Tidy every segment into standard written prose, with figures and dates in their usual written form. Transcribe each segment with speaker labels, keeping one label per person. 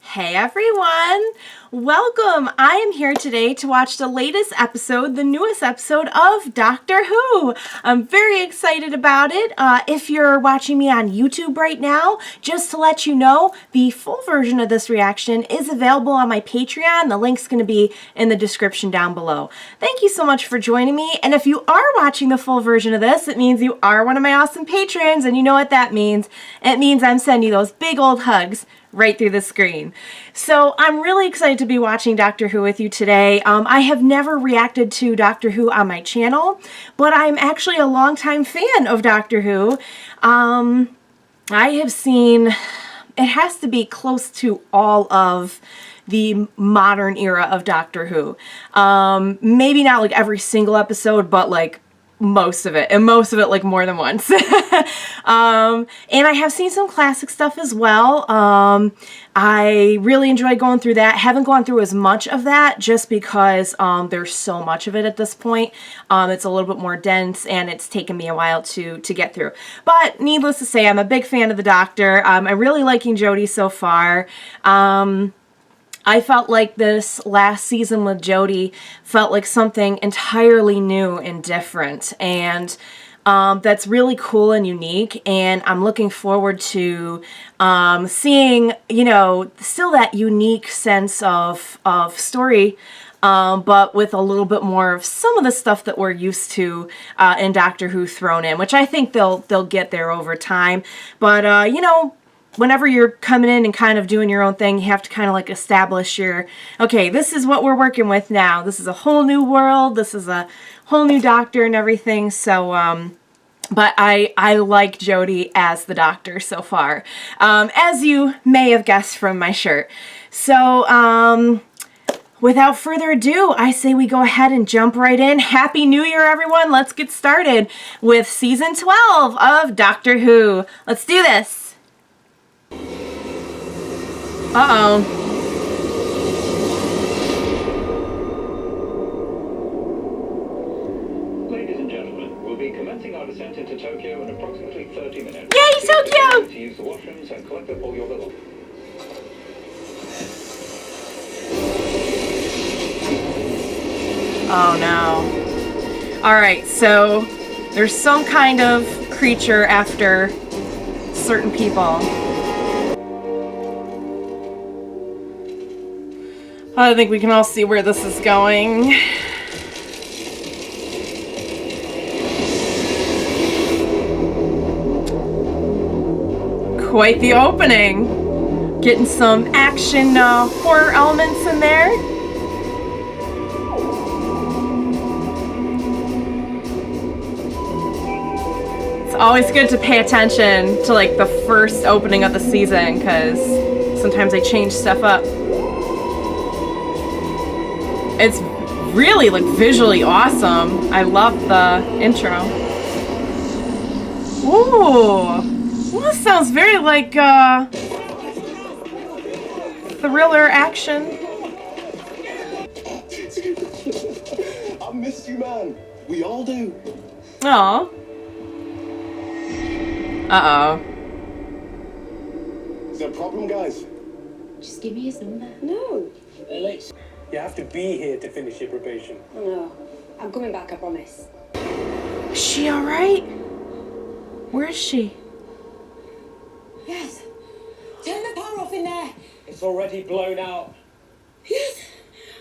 Speaker 1: Hey everyone! Welcome! I am here today to watch the latest episode, the newest episode of Doctor Who. I'm very excited about it. If you're watching me on YouTube right now, just to let you know, the full version of this reaction is available on my Patreon. The link's going to be in the description down below. Thank you so much for joining me, and if you are watching the full version of this, it means you are one of my awesome patrons, and you know what that means. It means I'm sending you those big old hugs right through the screen. So I'm really excited to be watching Doctor Who with you today. I have never reacted to Doctor Who on my channel, but I'm actually a longtime fan of Doctor Who. I have seen, it has to be close to all of the modern era of Doctor Who. Maybe not like every single episode, but like most of it, and most of it like more than once. And I have seen some classic stuff as well. I really enjoyed going through that. Haven't gone through as much of that just because there's so much of it at this point. It's a little bit more dense and it's taken me a while to get through. But needless to say, I'm a big fan of the Doctor. I'm really liking Jodie so far. I felt like this last season with Jodie felt like something entirely new and different, and that's really cool and unique, and I'm looking forward to seeing, you know, still that unique sense of story, but with a little bit more of some of the stuff that we're used to in Doctor Who thrown in, which I think they'll get there over time. But you know, whenever you're coming in and kind of doing your own thing, you have to kind of like establish your, okay, this is what we're working with now. This is a whole new world. This is a whole new Doctor and everything. So, but I like Jodie as the Doctor so far, as you may have guessed from my shirt. So, without further ado, I say we go ahead and jump right in. Happy New Year, everyone. Let's get started with Season 12 of Doctor Who. Let's do this. Uh-oh.
Speaker 2: Ladies and gentlemen, we'll be commencing our descent into Tokyo in approximately 30 minutes.
Speaker 1: Yay, Tokyo!
Speaker 2: To use the washrooms and collect up all your belongings.
Speaker 1: Oh no. Alright, so there's some kind of creature after certain people. I think we can all see where this is going. Quite the opening. Getting some action horror elements in there. It's always good to pay attention to like the first opening of the season because sometimes they change stuff up. It's really like visually awesome. I love the intro. Ooh, well, this sounds very like thriller action.
Speaker 3: I miss you, man. We all do.
Speaker 1: Aw. Uh-oh.
Speaker 3: Is there a problem, guys?
Speaker 4: Just give me his number.
Speaker 5: No.
Speaker 6: Alex, you have to be here to finish your probation.
Speaker 5: Oh no. I'm coming back, I promise.
Speaker 1: Is she alright? Where is she?
Speaker 5: Yes. Turn the power off in there.
Speaker 6: It's already blown out.
Speaker 5: Yes.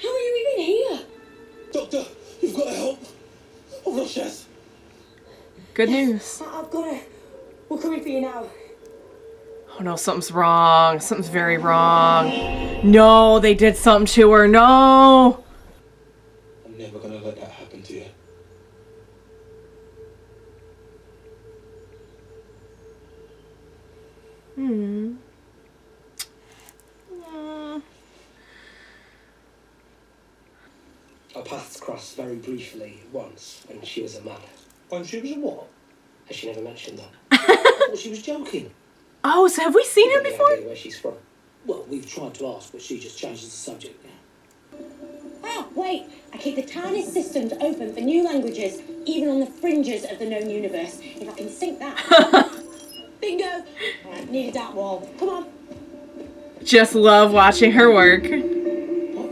Speaker 5: How are you even here?
Speaker 3: Doctor, you've got to help. Oh, no, Chess.
Speaker 1: Good news.
Speaker 5: I've got it. We're coming for you now.
Speaker 1: Oh no, something's wrong. Something's very wrong. No, they did something to her. No!
Speaker 3: I'm never going to let that happen to you.
Speaker 6: Our paths crossed very briefly once when she was a man.
Speaker 3: When she was a what?
Speaker 6: Has she never mentioned that?
Speaker 3: Well, she was joking.
Speaker 1: Oh, so have we seen her
Speaker 6: Any
Speaker 1: before?
Speaker 6: idea where she's from?
Speaker 3: Well, we've tried to ask, but she just changes the subject now.
Speaker 5: Ah, wait. I keep the TARDIS systems open for new languages, even on the fringes of the known universe. If I can sync that. Bingo! Alright, need a dark wall. Come on.
Speaker 1: Just love watching her work.
Speaker 6: What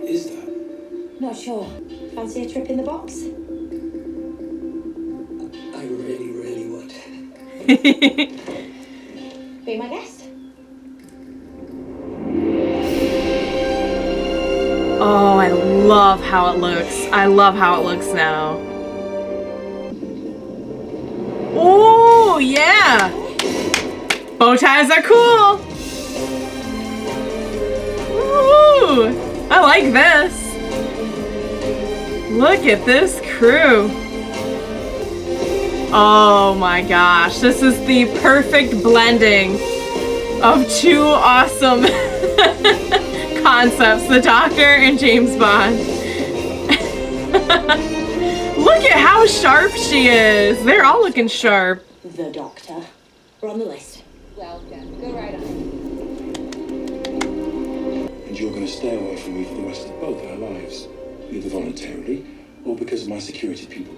Speaker 6: is that?
Speaker 5: Not sure. Fancy a trip in the box?
Speaker 6: I really, really would.
Speaker 5: Be my guest.
Speaker 1: Oh, I love how it looks. I love how it looks now. Oh, yeah. Bow ties are cool. Ooh, I like this. Look at this crew. Oh my gosh, this is the perfect blending of two awesome concepts, the Doctor and James Bond. Look at how sharp she is. They're all looking sharp.
Speaker 5: The Doctor. We're on the list.
Speaker 4: Well done. Go right on.
Speaker 3: And you're going to stay away from me for the rest of both our lives, either voluntarily or because of my security people.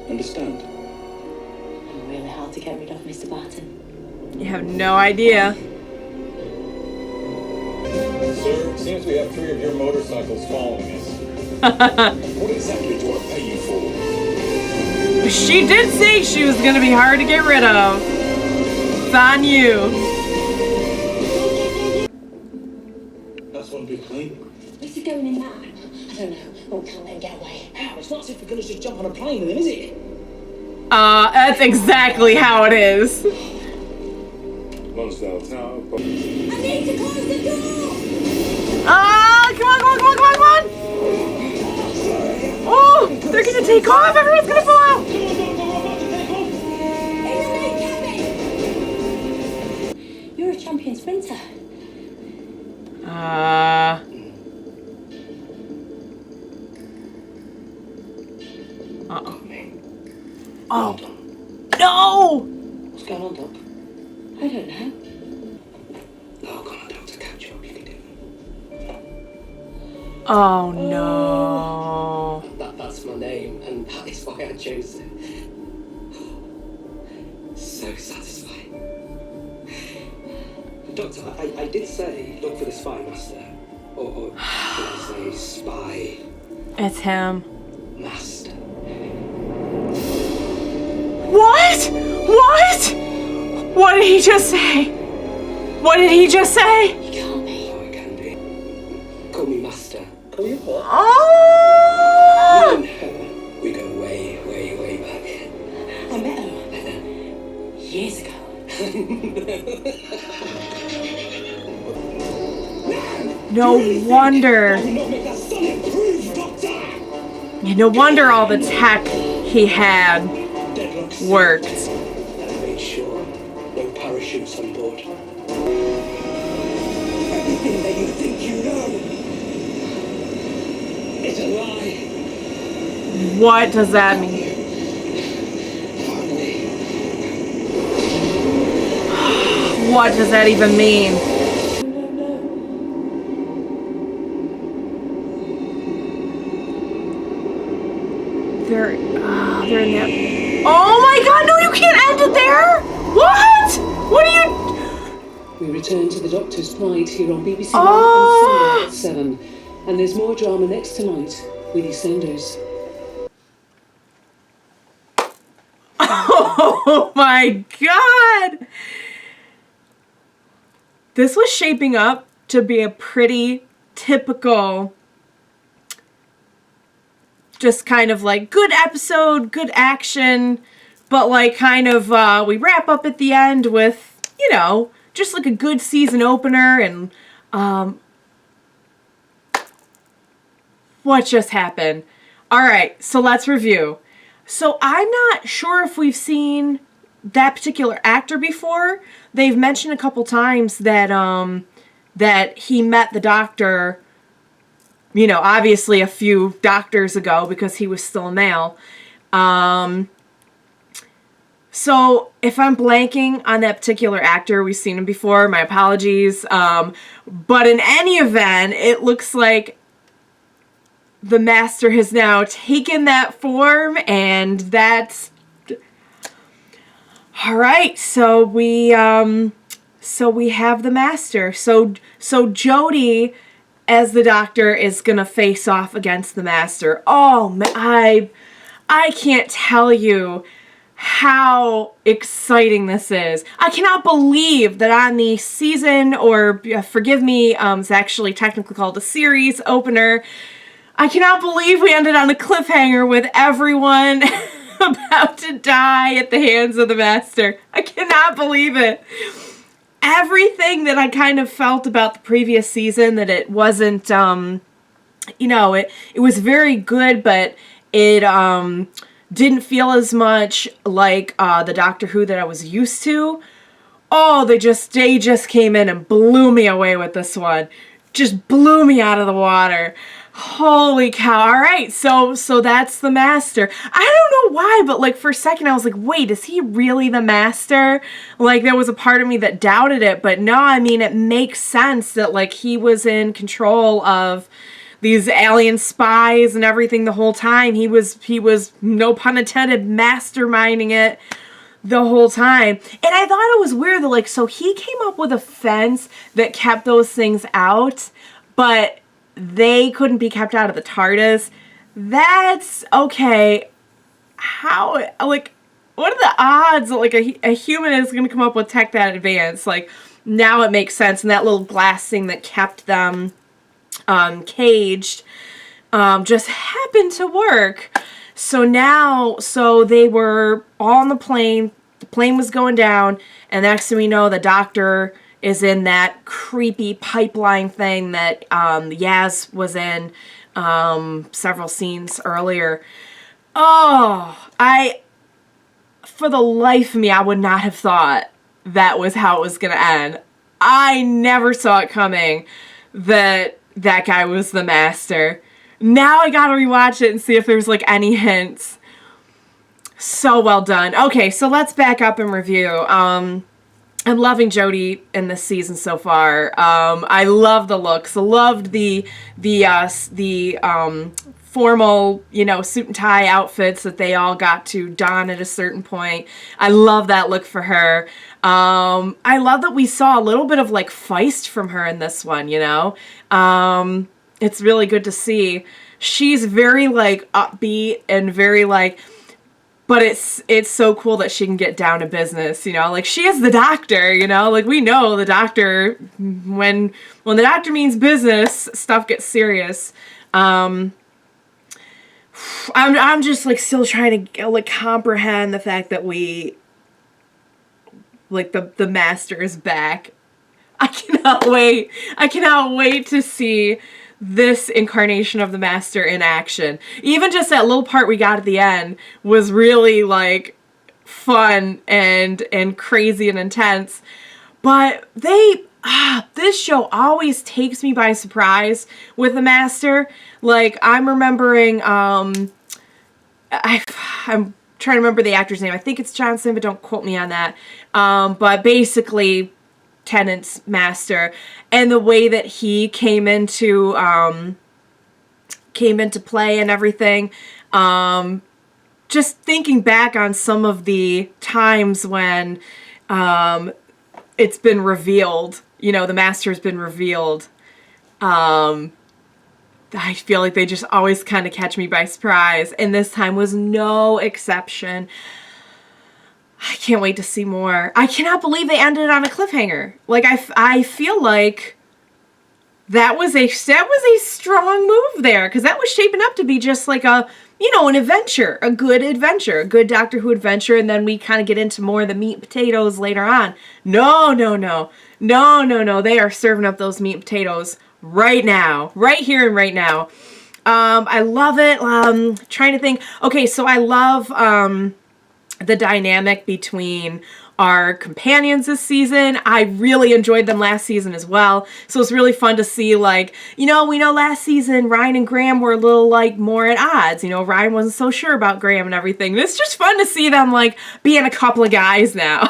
Speaker 3: Understand?
Speaker 5: I'm really hard to get rid of, Mr. Barton.
Speaker 1: You have no idea.
Speaker 2: Sir, it seems we have 3 of your motorcycles following us.
Speaker 3: What exactly do I pay you for?
Speaker 1: She did say she was gonna be hard to get rid of. It's on you.
Speaker 3: That's one big plane.
Speaker 5: Where's he going in that? I don't know. Oh, we can't let him get away.
Speaker 6: How? It's not as if we're going to just jump on a plane with him, is it?
Speaker 1: That's exactly how it is.
Speaker 3: Lonsdale Tower.
Speaker 5: I need to close the door!
Speaker 1: Come on, come on, come on, come on, come on! Oh, they're gonna take off. Everyone's gonna fall out.
Speaker 5: In the main cabin! You're a champion sprinter.
Speaker 1: Uh-oh. Oh. No!
Speaker 6: What's going on, Doc?
Speaker 5: I don't know.
Speaker 6: Oh, come on, Doctor, catch up. You can do
Speaker 1: Oh, no.
Speaker 6: it. That's my name, and that is why I chose it. So satisfying. Doctor, I did say look for the spy master. Or should I say spy
Speaker 1: It's him.
Speaker 6: master.
Speaker 1: What? What? What did he just say? What did he just say?
Speaker 5: You can't be.
Speaker 6: Oh, it can be. Call me master. Call you what?
Speaker 1: Oh!
Speaker 6: Me and her, we go way, way, way back.
Speaker 5: I met him years ago.
Speaker 1: No wonder. Yeah, no wonder all the tech he had worked.
Speaker 6: And I made sure no parachutes on board. Everything that you think you know is a lie.
Speaker 1: What does that mean?
Speaker 6: Finally.
Speaker 1: What does that even mean? They're in that. Oh my God! No, you can't end it there. What? What are you?
Speaker 7: We return to the Doctor's Flight here on BBC
Speaker 1: Oh.
Speaker 7: One on Sunday at 7. And there's more drama next tonight with EastEnders.
Speaker 1: Oh my God! This was shaping up to be a pretty typical, just kind of like good episode, good action, but like kind of we wrap up at the end with, you know, just like a good season opener. And what just happened? All right, so let's review. So I'm not sure if we've seen that particular actor before. They've mentioned a couple times that that he met the Doctor, you know, obviously a few doctors ago because he was still a male. So if I'm blanking on that particular actor, we've seen him before, my apologies. But in any event, it looks like the Master has now taken that form, and that's... All right, so we So we have the Master. So Jodie, as the Doctor, is gonna face off against the Master. Oh man, I can't tell you how exciting this is. I cannot believe that on the season, or forgive me, it's actually technically called a series opener. I cannot believe we ended on a cliffhanger with everyone about to die at the hands of the Master. I cannot believe it. Everything that I kind of felt about the previous season, that it wasn't, it was very good, but it didn't feel as much like the Doctor Who that I was used to. Oh, they just came in and blew me away with this one. Just blew me out of the water. Holy cow. All right, so that's the Master. I don't know why, but like for a second I was like, wait, is he really the Master? Like there was a part of me that doubted it, but no, I mean, it makes sense that like he was in control of these alien spies and everything the whole time. He was, no pun intended, masterminding it the whole time. And I thought it was weird that like, so he came up with a fence that kept those things out, but they couldn't be kept out of the TARDIS. That's okay. How, like, what are the odds that like a human is going to come up with tech that advanced? Like, now it makes sense. And that little glass thing that kept them caged just happened to work. So they were all on the plane was going down, and next thing we know, the Doctor is in that creepy pipeline thing that Yaz was in several scenes earlier. Oh, for the life of me, I would not have thought that was how it was going to end. I never saw it coming that guy was the Master. Now I gotta rewatch it and see if there's like any hints. So well done. Okay, so let's back up and review. I'm loving Jodie in this season so far. I love the looks. Loved the formal, suit and tie outfits that they all got to don at a certain point. I love that look for her. I love that we saw a little bit of like feist from her in this one, It's really good to see. She's very like upbeat and very like, but it's so cool that she can get down to business, like she is the Doctor, like we know the Doctor, when the Doctor means business, stuff gets serious. I'm just like still trying to like comprehend the fact that we like the Master is back. I cannot wait to see this incarnation of the Master in action. Even just that little part we got at the end was really like fun and crazy and intense. But this show always takes me by surprise with the Master. Like I'm remembering I'm trying to remember the actor's name. I think it's Johnson, but don't quote me on that. But basically Tennant's Master, and the way that he came into play and everything. Just thinking back on some of the times when it's been revealed, the Master's been revealed. I feel like they just always kind of catch me by surprise, and this time was no exception. I can't wait to see more. I cannot believe they ended on a cliffhanger. Like I feel like that was a strong move there, because that was shaping up to be just like an adventure, a good Doctor Who adventure, and then we kind of get into more of the meat and potatoes later on. No. They are serving up those meat and potatoes right now, right here and right now. I love it. Trying to think. Okay, so I love the dynamic between our companions this season. I really enjoyed them last season as well. So it's really fun to see, like, we know last season Ryan and Graham were a little like more at odds. Ryan wasn't so sure about Graham and everything. It's just fun to see them like being a couple of guys now.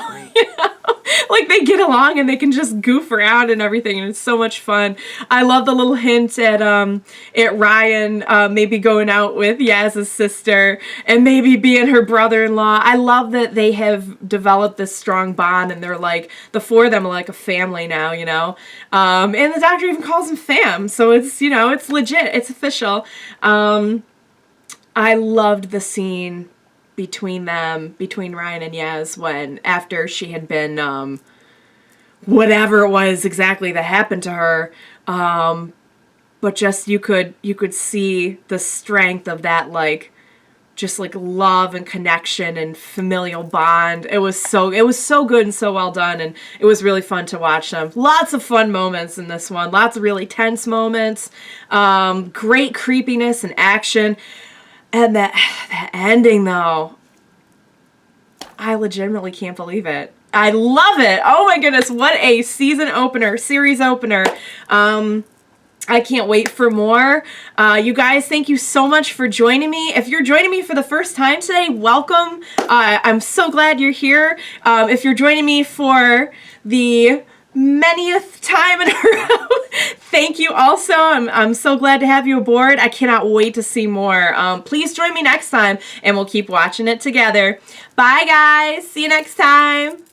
Speaker 1: Like they get along and they can just goof around and everything, and it's so much fun. I love the little hint at Ryan maybe going out with Yaz's sister and maybe being her brother-in-law. I love that they have developed this strong bond, and they're like, the four of them are like a family now, you know. And the doctor even calls them fam, so it's, you know, it's legit, it's official. I loved the scene between Ryan and Yaz, when after she had been whatever it was exactly that happened to her, but just you could see the strength of that, like just like love and connection and familial bond. It was so good and so well done, and it was really fun to watch them. Lots of fun moments in this one, lots of really tense moments, great creepiness and action. And that ending, though, I legitimately can't believe it. I love it. Oh my goodness, what a series opener. I can't wait for more. You guys, thank you so much for joining me. If you're joining me for the first time today, welcome. I'm so glad you're here. If you're joining me for the manyth time in a row, thank you also. I'm so glad to have you aboard. I cannot wait to see more. Please join me next time, and we'll keep watching it together. Bye, guys. See you next time.